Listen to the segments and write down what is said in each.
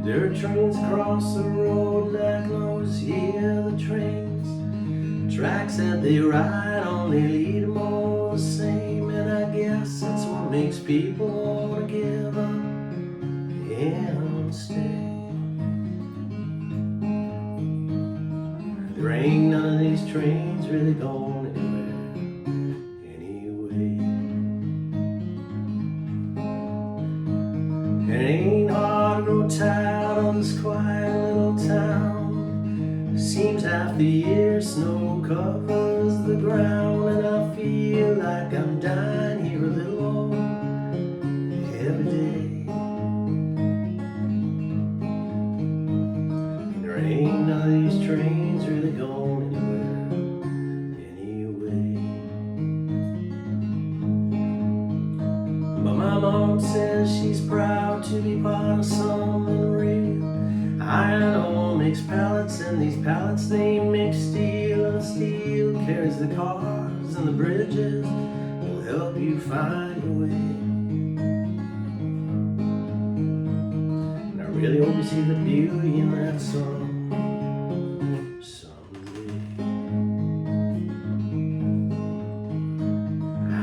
Dirt trains cross the road like those, hear the trains. Tracks that they ride on, they lead them all the same. And I guess that's what makes people want to give up and stay. There ain't none of these trains really going anywhere anyway. It ain't hard to grow tired of this quiet little town. Seems half the year snow covers the ground, and I feel like I'm dying here a little every day. There ain't none of these trains really going anywhere anyway. But my mom says she's proud to be part of something real. Iron ore makes pallets, and these pallets they make steel, and steel carries the cars and the bridges will help you find your way. And I really hope you see the beauty in that song someday.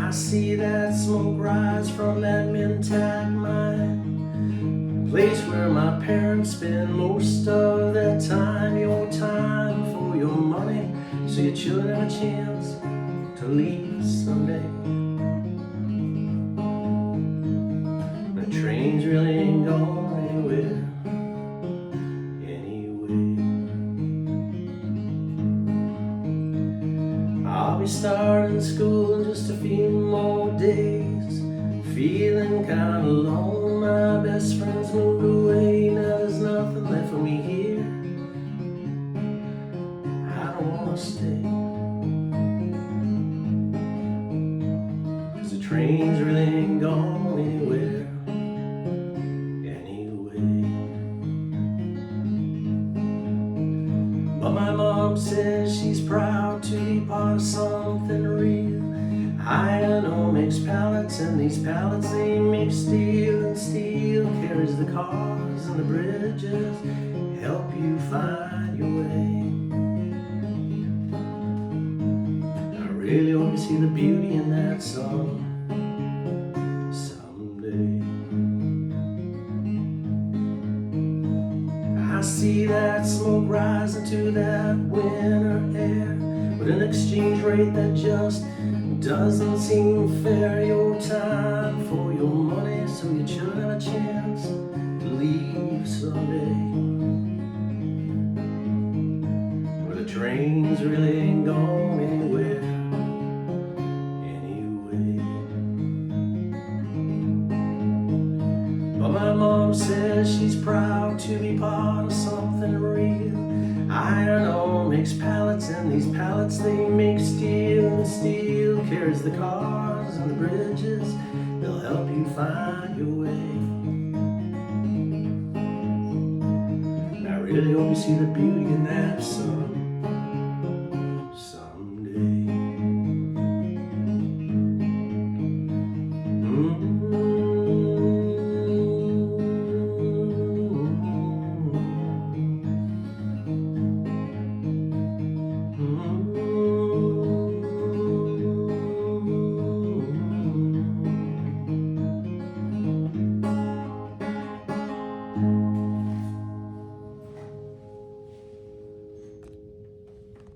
I see that smoke rise from that Mintac mine, place where my parents spend most of their time. Your time for your money, so your children have a chance to leave someday. The trains really ain't going anywhere anyway. I'll be starting school in just a few more days, feeling kinda alone. My best friends moved away, now there's nothing left for me here. I don't wanna stay, 'cause the trains really ain't going anywhere anyway. But my mom says she's proud to be part of something real. Iron ore makes pallets, and these pallets they make steel, and steel carries the cars and the bridges, help you find your way. I really hope you see the beauty in that song someday. I see that smoke rise into that winter air, with an exchange rate that just doesn't seem fair. Your time for your money, so your children have a chance to leave someday. Where the trains really ain't going anywhere anyway. But my mom says she's proud to be part of something real. Iron ore makes pallets, and these pallets they make steel, and steel carries the cars and the bridges, they'll help you find your way. And I really hope you see the beauty in that song.